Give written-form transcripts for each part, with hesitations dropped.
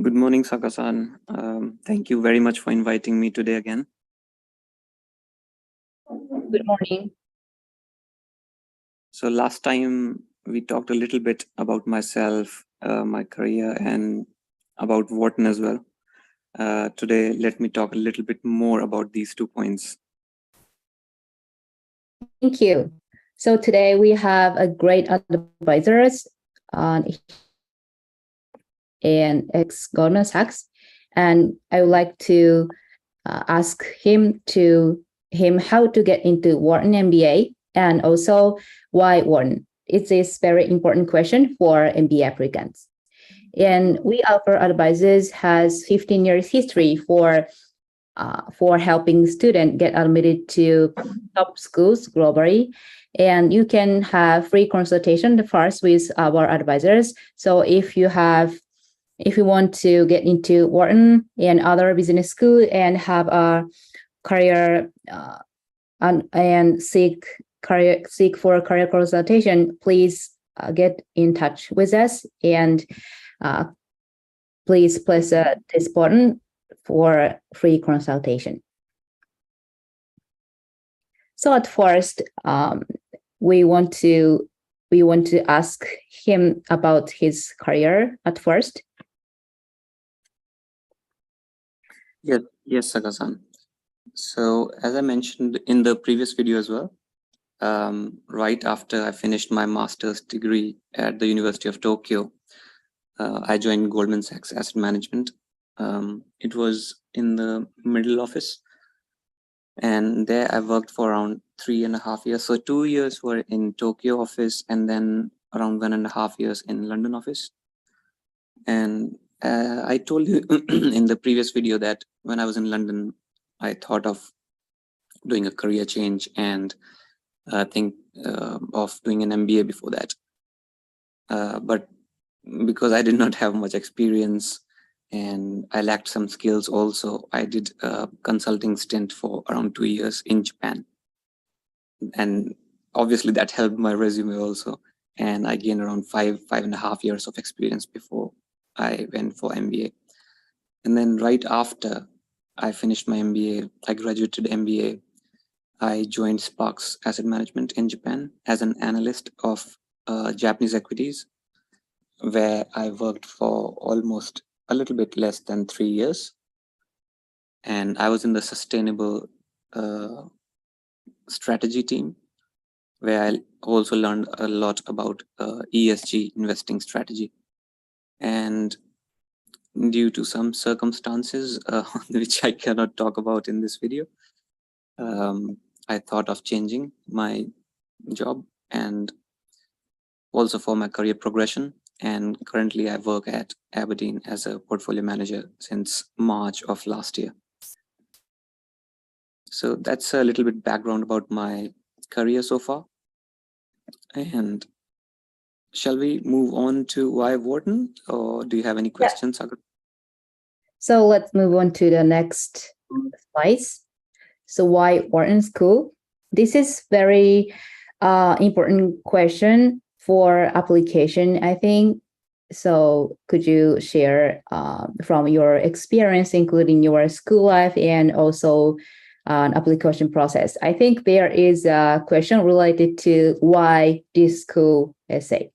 Good morning, Sakasan. Thank you very much for inviting me today again. Good morning. So last time we talked a little bit about myself, my career, and about Wharton as well. Today, let me talk a little bit more about these 2 points. Thank you. So today we have a great advisors and ex-Goldman Sachs, and I would like to ask him how to get into Wharton MBA and also why Wharton. It's a very important question for MBA applicants. And we offer advisors has 15 years history for helping students get admitted to top schools globally. And you can have free consultation first with our advisors. So if you want to get into Wharton and other business school and have a career and seek for career consultation, please get in touch with us and please press this button for free consultation. So at first, we want to ask him about his career at first. Yes, Sakasan. So as I mentioned in the previous video as well, right after I finished my master's degree at the University of Tokyo, I joined Goldman Sachs Asset Management. It was in the middle office, and there I worked for around 3.5 years. So 2 years were in Tokyo office and then around 1.5 years in London office. And I told you in the previous video that when I was in London, I thought of doing a career change and think of doing an MBA before that. But because I did not have much experience and I lacked some skills also, I did a consulting stint for around 2 years in Japan. And obviously that helped my resume also. And I gained around 5.5 years of experience before I went for MBA. And then right after I finished my MBA, I graduated MBA, I joined Sparks Asset Management in Japan as an analyst of Japanese equities, where I worked for almost a little bit less than 3 years. And I was in the sustainable strategy team, where I also learned a lot about ESG investing strategy. And due to some circumstances, which I cannot talk about in this video, I thought of changing my job and also for my career progression. And currently I work at Aberdeen as a portfolio manager since March of last year. So that's a little bit background about my career so far. And shall we move on to why Wharton, or do you have any questions, Sagar? So let's move on to the next slides. So why Wharton School? This is very important question for application, I think. So could you share from your experience, including your school life and also an application process? I think there is a question related to why this school essay.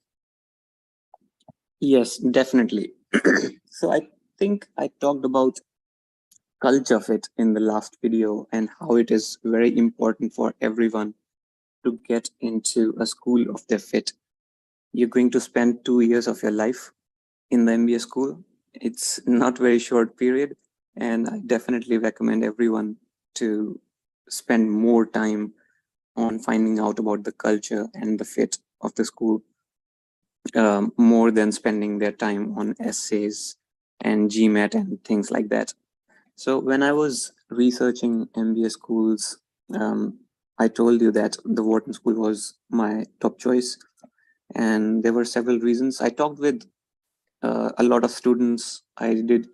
Yes, definitely. So I think I talked about culture fit in the last video and how it is very important for everyone to get into a school of their fit. You're going to spend 2 years of your life in the MBA school. It's not very short period, and I definitely recommend everyone to spend more time on finding out about the culture and the fit of the school, more than spending their time on essays and GMAT and things like that. So when I was researching MBA schools, I told you that the Wharton School was my top choice, and there were several reasons. I talked with a lot of students. I did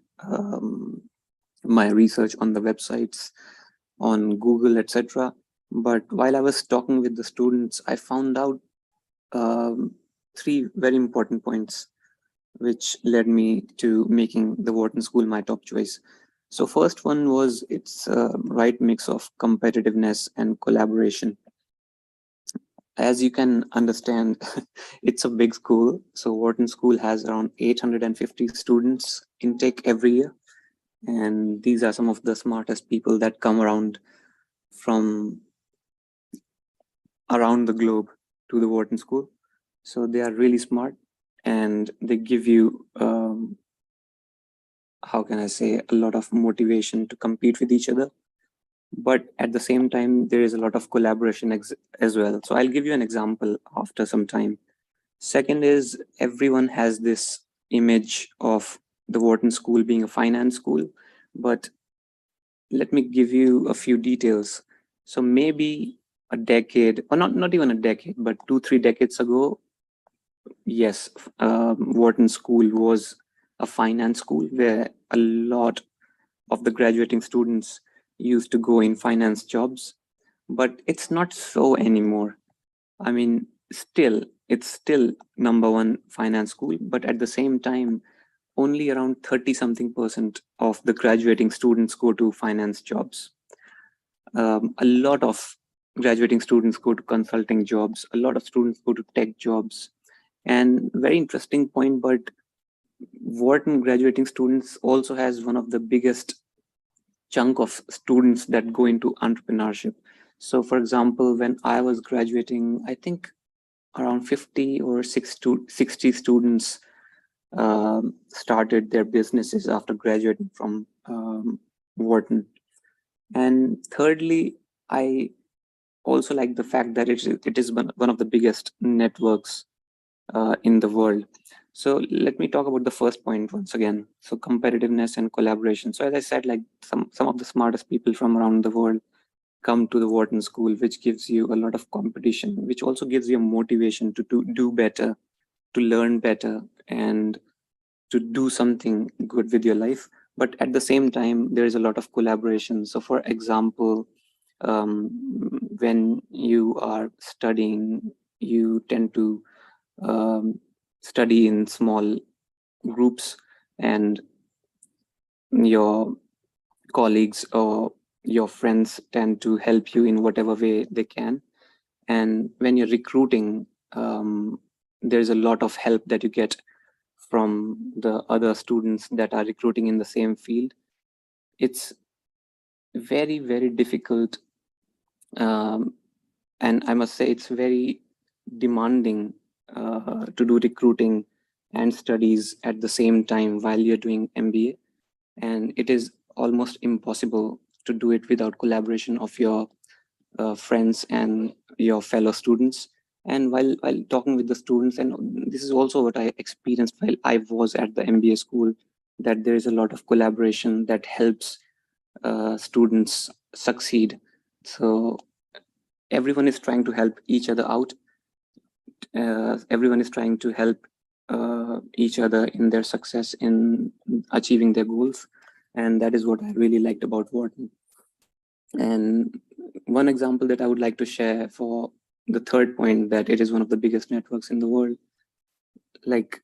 my research on the websites, on Google, etc. But while I was talking with the students, I found out 3 very important points. which led me to making the Wharton School my top choice. So first one was its right mix of competitiveness and collaboration. As you can understand, it's a big school. So Wharton School has around 850 students intake every year. And these are some of the smartest people that come around from around the globe to the Wharton School. So they are really smart, and they give you, how can I say, a lot of motivation to compete with each other. But at the same time, there is a lot of collaboration as well. So I'll give you an example after some time. Second is, everyone has this image of the Wharton School being a finance school, but let me give you a few details. So maybe a decade, or not even a decade, but 2-3 decades ago, yes, Wharton School was a finance school where a lot of the graduating students used to go in finance jobs, but it's not so anymore. I mean, it's still number one finance school, but at the same time, only around 30 something% of the graduating students go to finance jobs. A lot of graduating students go to consulting jobs. A lot of students go to tech jobs. And very interesting point, but Wharton graduating students also has one of the biggest chunk of students that go into entrepreneurship. So for example, when I was graduating, I think around 50 or 60 students started their businesses after graduating from Wharton. And thirdly, I also like the fact that it is one of the biggest networks in the world. So let me talk about the first point once again. So competitiveness and collaboration. So as I said, like some of the smartest people from around the world come to the Wharton School, which gives you a lot of competition, which also gives you a motivation to do better, to learn better, and to do something good with your life. But at the same time, there is a lot of collaboration. So for example, when you are studying, you tend to study in small groups, and your colleagues or your friends tend to help you in whatever way they can. And when you're recruiting, there's a lot of help that you get from the other students that are recruiting in the same field. It's very, very difficult. And I must say, it's very demanding to do recruiting and studies at the same time while you're doing MBA. And it is almost impossible to do it without collaboration of your friends and your fellow students. And while talking with the students, and this is also what I experienced while I was at the MBA school, that there is a lot of collaboration that helps students succeed. So everyone is trying to help each other out. Everyone is trying to help each other in their success in achieving their goals. And that is what I really liked about Wharton. And one example that I would like to share for the third point, that it is one of the biggest networks in the world. Like,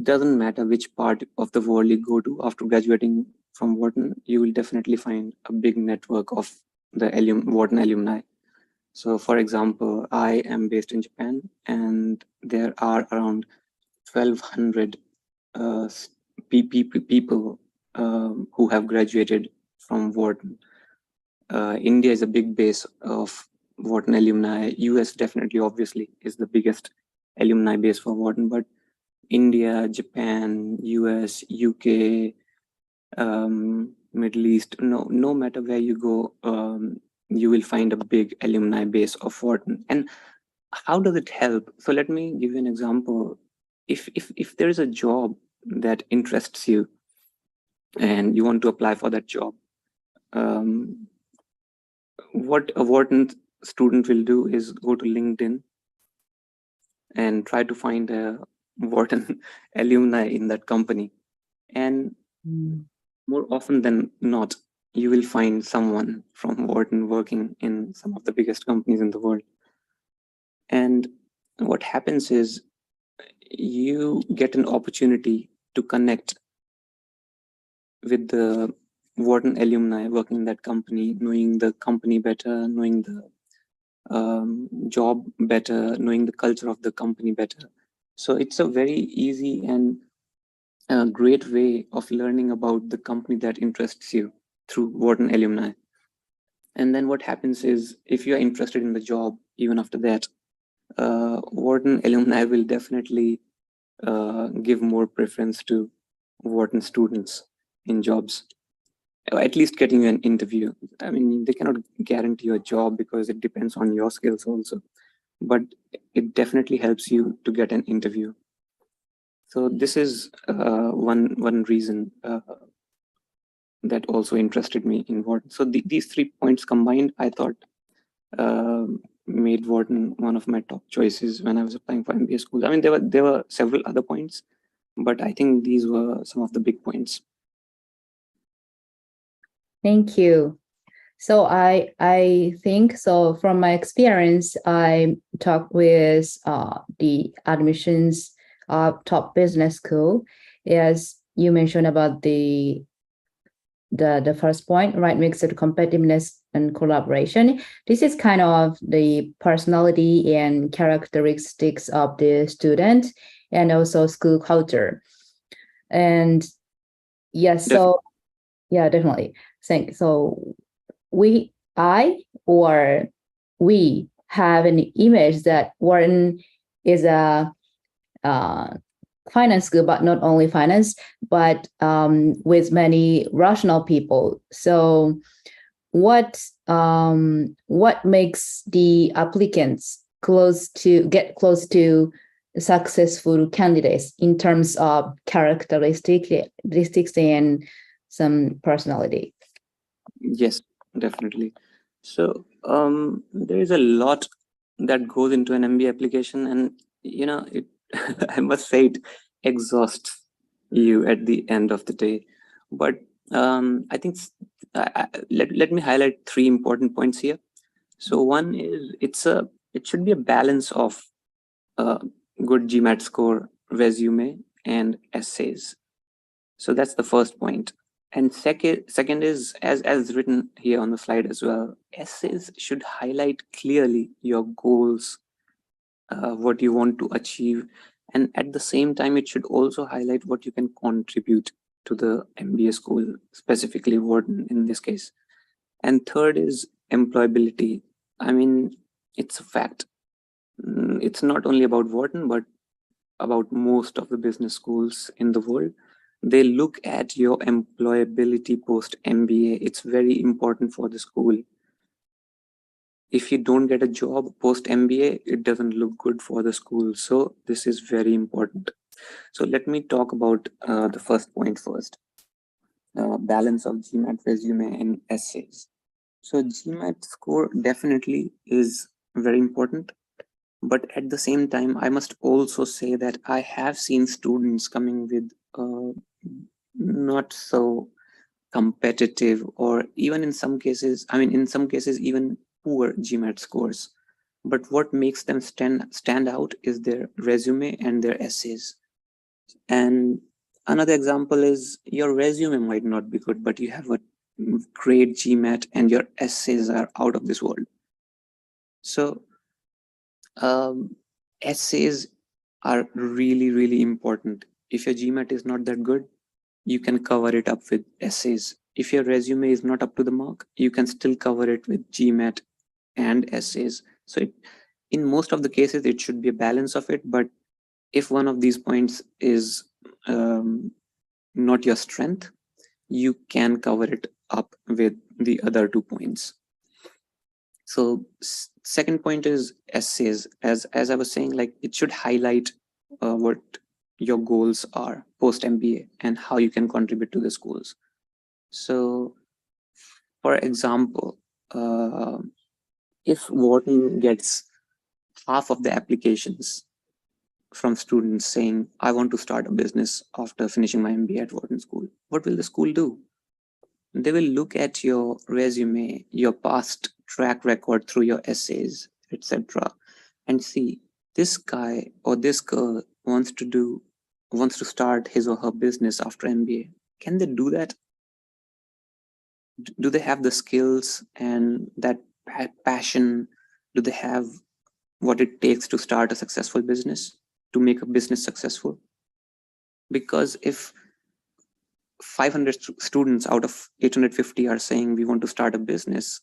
doesn't matter which part of the world you go to after graduating from Wharton, you will definitely find a big network of the Wharton alumni. So for example, I am based in Japan, and there are around 1,200 people who have graduated from Wharton. India is a big base of Wharton alumni. US definitely, obviously, is the biggest alumni base for Wharton, but India, Japan, US, UK, Middle East, no matter where you go, you will find a big alumni base of Wharton. And how does it help? So let me give you an example. If there is a job that interests you and you want to apply for that job, what a Wharton student will do is go to LinkedIn and try to find a Wharton alumni in that company. And more often than not, you will find someone from Wharton working in some of the biggest companies in the world. And what happens is, you get an opportunity to connect with the Wharton alumni working in that company, knowing the company better, knowing the job better, knowing the culture of the company better. So it's a very easy and great way of learning about the company that interests you through Wharton alumni. And then what happens is, if you are interested in the job, even after that, Wharton alumni will definitely give more preference to Wharton students in jobs, or at least getting an interview. I mean, they cannot guarantee you a job because it depends on your skills also, but it definitely helps you to get an interview. So this is one reason that also interested me in Wharton. So these 3 points combined, I thought, made Wharton one of my top choices when I was applying for MBA schools. I mean, there were several other points, but I think these were some of the big points. Thank you. So I think so. From my experience, I talked with the admissions top business school. As you mentioned about the first point, right mix of competitiveness and collaboration. This is kind of the personality and characteristics of the student, and also school culture. And yes, so yeah, definitely. So we have an image that Wharton is a finance school, but not only finance, but with many rational people. So what makes the applicants get close to successful candidates in terms of characteristics and some personality? Yes, definitely. So there is a lot that goes into an MBA application, and it I must say it exhausts you at the end of the day. But I think let me highlight 3 important points here. So one is, it should be a balance of good GMAT score, resume, and essays. So that's the first point. And second is, as written here on the slide as well, essays should highlight clearly your goals, what you want to achieve, and at the same time it should also highlight what you can contribute to the MBA school, specifically Wharton in this case. And third is employability. I mean, it's a fact. It's not only about Wharton, but about most of the business schools in the world. They look at your employability post MBA. It's very important for the school. If you don't get a job post MBA, it doesn't look good for the school. So this is very important. So let me talk about the first point first. Balance of GMAT, resume, and essays. So GMAT score definitely is very important. But at the same time, I must also say that I have seen students coming with not so competitive, or even in some cases, even poor GMAT scores. But what makes them stand out is their resume and their essays. And another example is, your resume might not be good, but you have a great GMAT and your essays are out of this world. So essays are really, really important. If your GMAT is not that good, you can cover it up with essays. If your resume is not up to the mark, you can still cover it with GMAT and essays. So in most of the cases, it should be a balance of it. But if one of these points is not your strength, you can cover it up with the other 2 points. So second point is essays. As I was saying, like, it should highlight what your goals are post MBA and how you can contribute to the schools. So for example, if Wharton gets half of the applications from students saying, I want to start a business after finishing my MBA at Wharton School, what will the school do? They will look at your resume, your past track record through your essays, etc., and see, this guy or this girl wants to start his or her business after MBA, can they do that? Do they have the skills and that passion? Do they have what it takes to start a successful business, to make a business successful? Because if 500 students out of 850 are saying we want to start a business,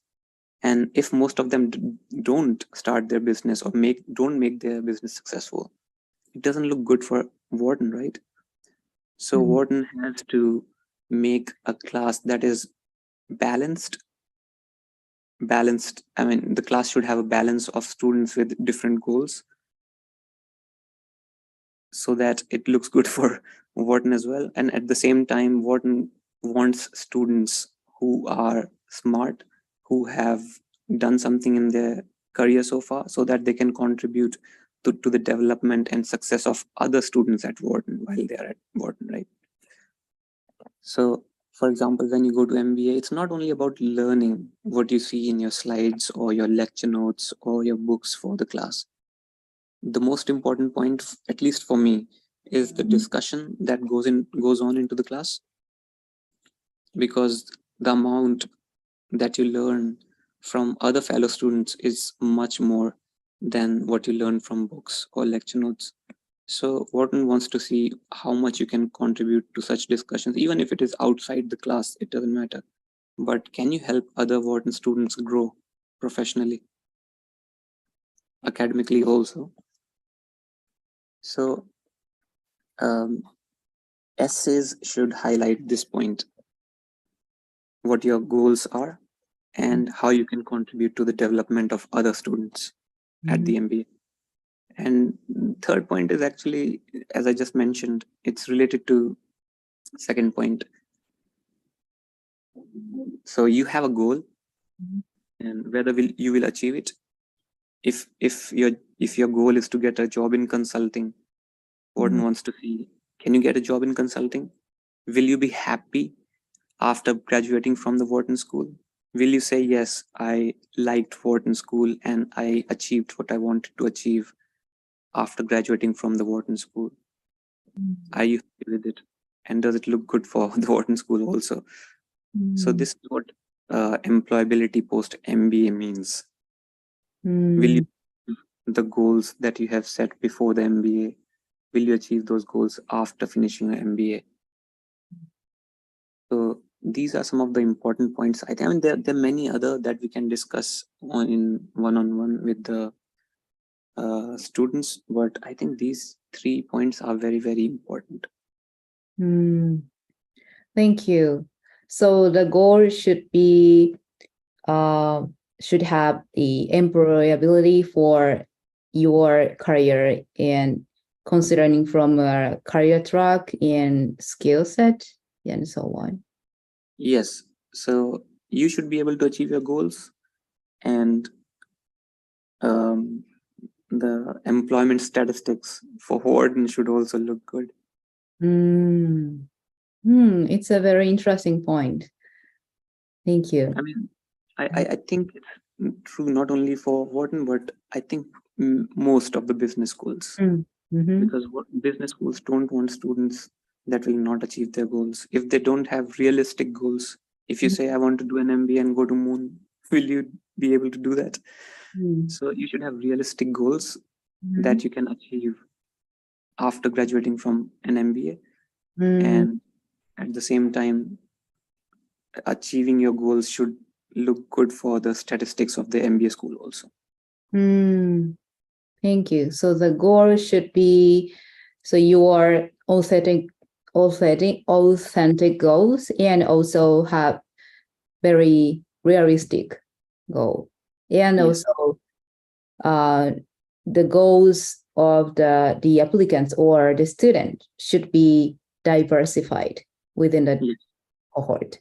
and if most of them don't start their business or don't make their business successful, it doesn't look good for Wharton, right? So Wharton has to make a class that is balanced. I mean, the class should have a balance of students with different goals so that it looks good for Wharton as well. And at the same time, Wharton wants students who are smart, who have done something in their career so far, so that they can contribute to the development and success of other students at Wharton while they are at Wharton, right? So, for example, when you go to MBA, it's not only about learning what you see in your slides or your lecture notes or your books for the class. The most important point, at least for me, is the discussion that goes on into the class, because the amount that you learn from other fellow students is much more than what you learn from books or lecture notes. So Wharton wants to see how much you can contribute to such discussions, even if it is outside the class, it doesn't matter. But can you help other Wharton students grow professionally, academically also? So essays should highlight this point, what your goals are and how you can contribute to the development of other students at the MBA. And third point is actually, as I just mentioned, it's related to second point. So you have a goal, and whether you will achieve it. If your goal is to get a job in consulting, Wharton wants to see, can you get a job in consulting? Will you be happy after graduating from the Wharton School? Will you say, yes, I liked Wharton School and I achieved what I wanted to achieve after graduating from the Wharton School? Are you happy with it? And does it look good for the Wharton School also? So this is what employability post MBA means. Will you achieve the goals that you have set before the MBA? Will you achieve those goals after finishing an MBA? So these are some of the important points. I mean, there are many other that we can discuss in one-on-one with the students, but I think these 3 points are very, very important. Thank you. So the goal should be should have the employability for your career and considering from a career track and skill set and so on. Yes. So you should be able to achieve your goals, and the employment statistics for Wharton should also look good. It's a very interesting point. Thank you. I mean, I think it's true not only for Wharton, but I think most of the business schools. Because business schools don't want students that will not achieve their goals. If they don't have realistic goals, if you say, I want to do an MBA and go to moon, will you be able to do that? So you should have realistic goals that you can achieve after graduating from an MBA. And at the same time, achieving your goals should look good for the statistics of the MBA school also. Thank you. So the goal should be, so your authentic goals, and also have very realistic goal. And also the goals of the applicants or the student should be diversified within the cohort.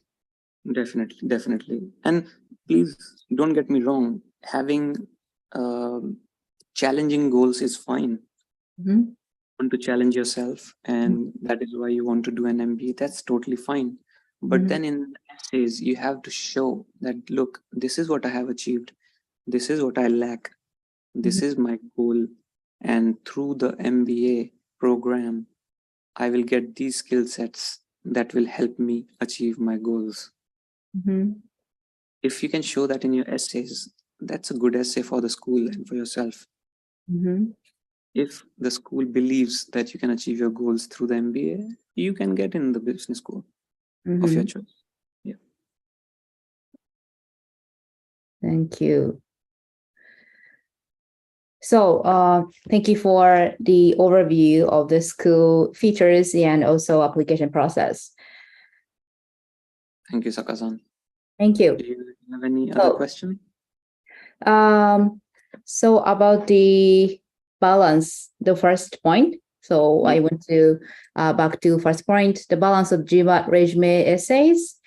Definitely. And please don't get me wrong, having challenging goals is fine. You want to challenge yourself, and that is why you want to do an MBA. That's totally fine. But then in essays, you have to show that, look, this is what I have achieved. This is what I lack. This is my goal. And through the MBA program, I will get these skill sets that will help me achieve my goals. If you can show that in your essays, that's a good essay for the school and for yourself. If the school believes that you can achieve your goals through the MBA, you can get in the business school of your choice. Yeah. Thank you. So thank you for the overview of the school features and also application process. Thank you, Sakasan. Thank you. Do you have any other question? So about the balance, the first point. So I went to back to first point, the balance of GMAT resume essays.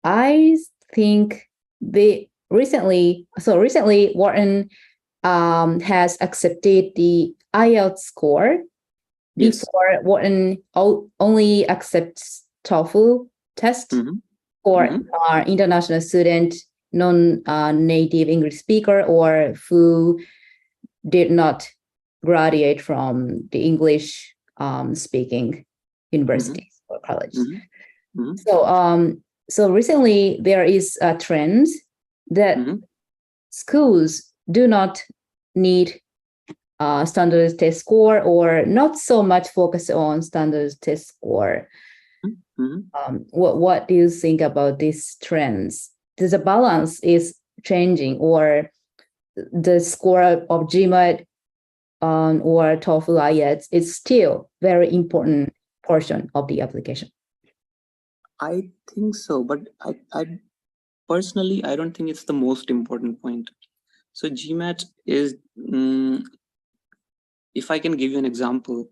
I think recently Wharton has accepted the IELTS score. Yes. Before, Wharton only accepts TOEFL test for our international student, non-native English speaker, or who did not graduate from the English speaking universities or college. So recently there is a trend that schools do not need standard test score, or not so much focus on standard test score. What do you think about these trends? Does the balance is changing, or the score of GMAT or TOEFL IELTS is still very important portion of the application? I think so, but I personally, I don't think it's the most important point. So GMAT is, if I can give you an example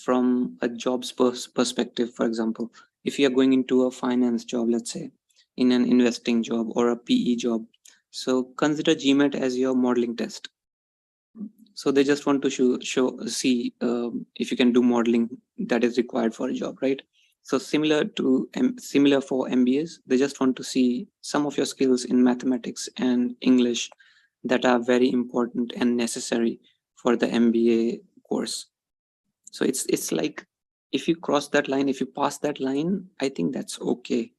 from a job's perspective, for example, if you are going into a finance job, let's say in an investing job or a PE job, so consider GMAT as your modeling test. So they just want to see if you can do modeling that is required for a job, right? So similar for MBAs, they just want to see some of your skills in mathematics and English that are very important and necessary for the MBA course. So it's like, if you cross that line, if you pass that line, I think that's okay.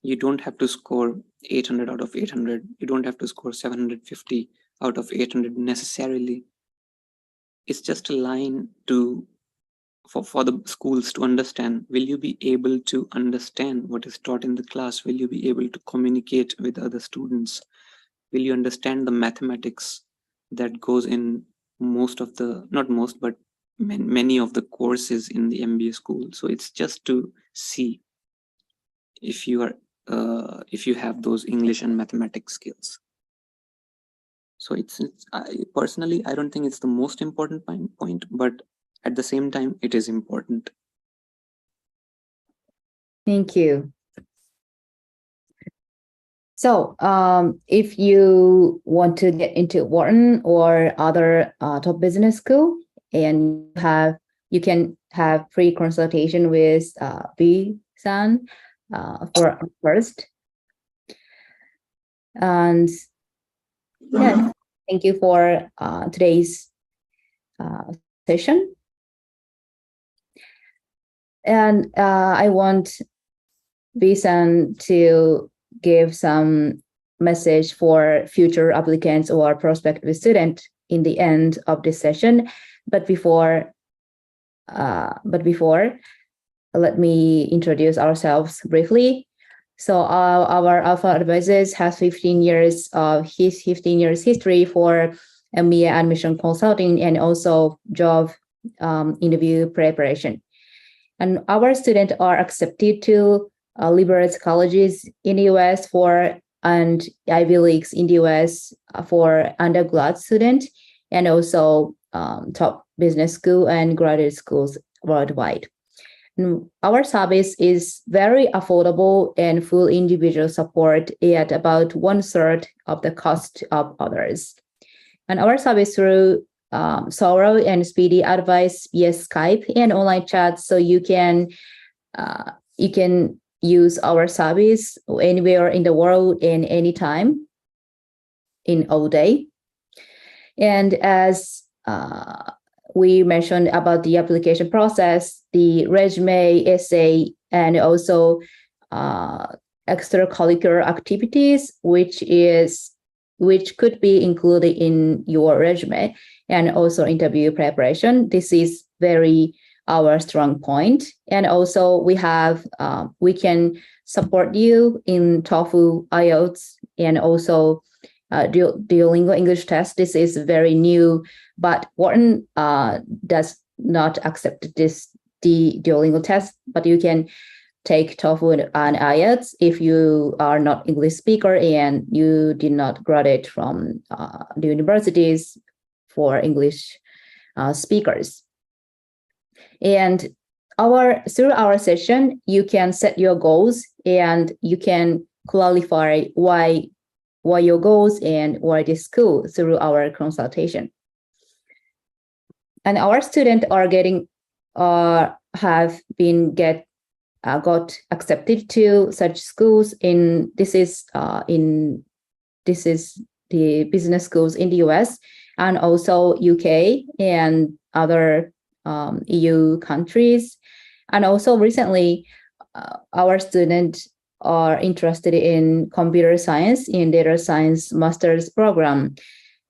You don't have to score 800 out of 800. You don't have to score 750 out of 800 necessarily. It's just a line for the schools to understand. Will you be able to understand what is taught in the class? Will you be able to communicate with other students? Will you understand the mathematics that goes in most of the, not most, but many of the courses in the MBA school? So it's just to see if you are if you have those English and mathematics skills. So personally, I don't think it's the most important point, but at the same time, it is important. Thank you. So if you want to get into Wharton or other top business school, and you can have free consultation with B-san for first. And yeah, thank you for today's session. And I want B-san to give some message for future applicants or prospective student in the end of this session. But before, let me introduce ourselves briefly. So our Alpha Advisors has 15 years history for MBA admission consulting and also job interview preparation. And our students are accepted to liberal colleges in the US and Ivy Leagues in the US for undergrad students, and also top business school and graduate schools worldwide. And our service is very affordable and full individual support at about 1/3 of the cost of others. And our service through thorough and speedy advice via Skype and online chat, so you can use our service anywhere in the world and anytime in all day. And as we mentioned about the application process, the resume, essay, and also extracurricular activities, which could be included in your resume, and also interview preparation. This is very our strong point. And also we can support you in TOEFL, IELTS, and also Duolingo English test. This is very new, but Wharton does not accept the Duolingo test, but you can take TOEFL and IELTS if you are not English speaker and you did not graduate from the universities for English speakers. And through our session, you can set your goals and you can clarify why your goals and why this school through our consultation. And our students are got accepted to such schools this is the business schools in the US and also UK and other EU countries. And also recently, our students are interested in computer science and data science master's program.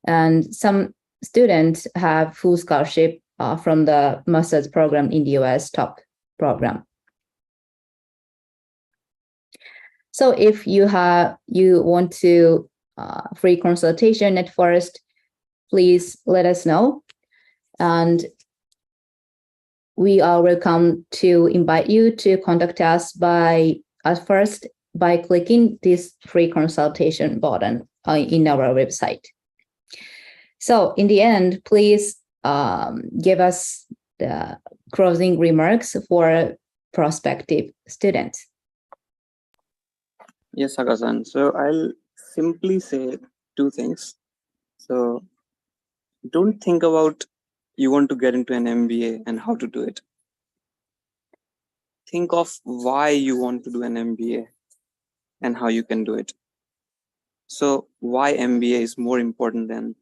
And some students have full scholarship from the master's program in the US top program. So if you want to free consultation at first, please let us know. And we are welcome to invite you to contact us at first by clicking this free consultation button in our website. So in the end, please give us the closing remarks for prospective students. Yes, Saga-san. So I'll simply say two things. So don't think about you want to get into an MBA and how to do it. Think of why you want to do an MBA and how you can do it. So why MBA is more important than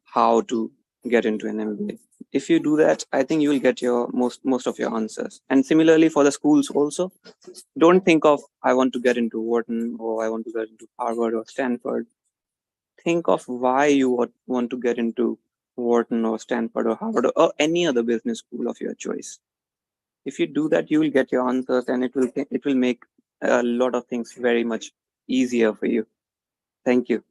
how to get into an MBA. If you do that, I think you will get your most of your answers. And similarly for the schools also, don't think of I want to get into Wharton or I want to get into Harvard or Stanford. Think of why you want to get into Wharton or Stanford or Harvard or any other business school of your choice. If you do that, you will get your answers and it will make a lot of things very much easier for you. Thank you.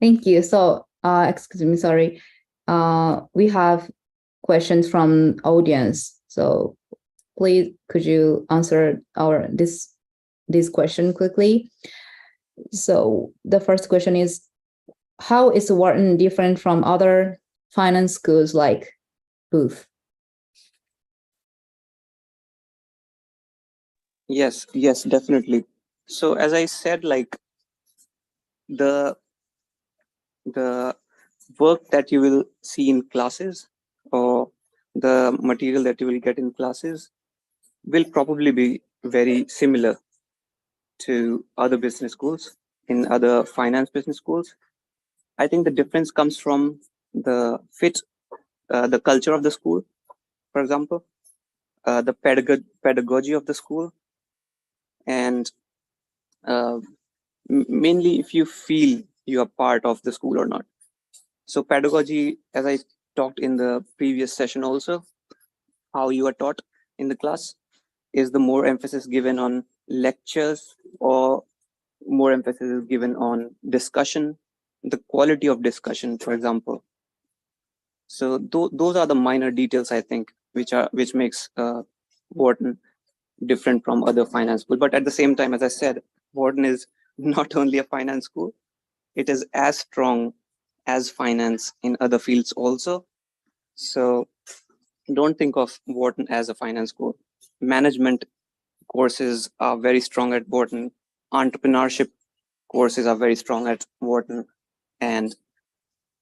Thank you. So, excuse me, sorry. We have questions from audience. So please, could you answer this question quickly? So the first question is, how is Wharton different from other finance schools like Booth? Yes, definitely. So as I said, like the work that you will see in classes or the material that you will get in classes will probably be very similar to other business schools, in other finance business schools. I think the difference comes from the fit, the culture of the school, for example, the pedagogy of the school, and mainly if you feel you are part of the school or not. So pedagogy, as I talked in the previous session also, how you are taught in the class, is the more emphasis given on lectures or more emphasis is given on discussion, the quality of discussion, for example. So those are the minor details, I think, which makes Wharton different from other finance schools. But at the same time, as I said, Wharton is not only a finance school, it is as strong as finance in other fields also. So don't think of Wharton as a finance school. Management courses are very strong at Wharton. Entrepreneurship courses are very strong at Wharton. And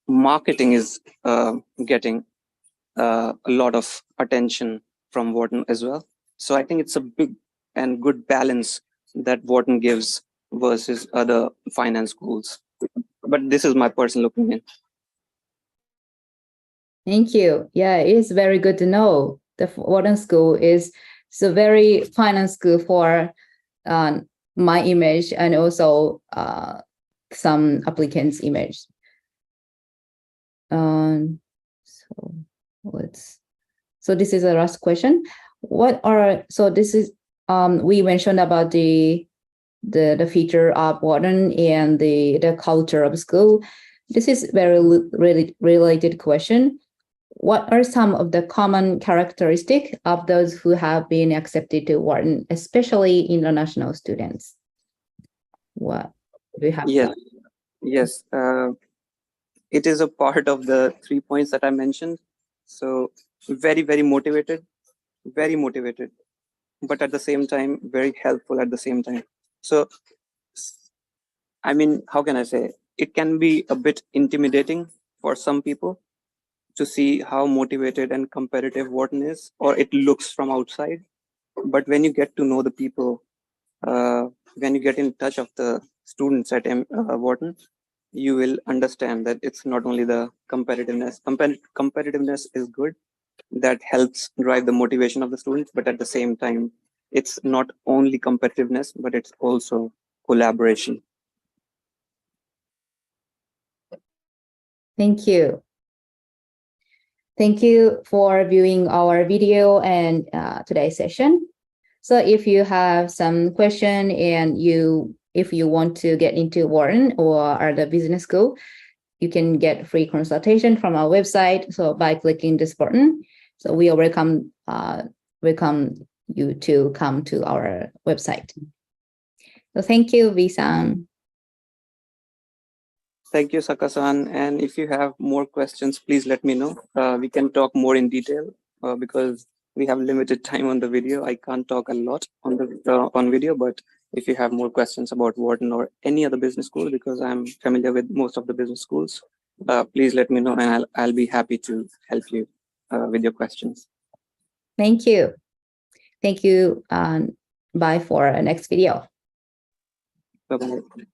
marketing is getting a lot of attention from Wharton as well. So I think it's a big and good balance that Wharton gives versus other finance schools. but this is my personal opinion. Thank you. Yeah, it is very good to know. The Wharton School is a very finance school for my image and also some applicants' image. So this is the last question. We mentioned about the feature of Wharton and the culture of school. This is very really related question. What are some of the common characteristics of those who have been accepted to Wharton, especially international students? What do you have? Yes. It is a part of the 3 points that I mentioned. So very, very motivated, but at the same time, very helpful at the same time. So, I mean, how can I say? It can be a bit intimidating for some people to see how motivated and competitive Wharton is, or it looks from outside. But when you get to know the people, when you get in touch of the students at Wharton, you will understand that it's not only the competitiveness. Competitiveness is good. That helps drive the motivation of the students, but at the same time, it's not only competitiveness, but it's also collaboration. Thank you. Thank you for viewing our video and today's session. So if you have some question and if you want to get into Wharton or the business school, you can get free consultation from our website. So by clicking this button, so we are welcome you to come to our website. So thank you, V-san. Thank you, Sakasan. And if you have more questions, please let me know. We can talk more in detail because we have limited time on the video. I can't talk a lot on the on video, but if you have more questions about Wharton or any other business school, because I'm familiar with most of the business schools, please let me know, and I'll be happy to help you with your questions. Thank you. Thank you. Bye for our next video. Bye-bye.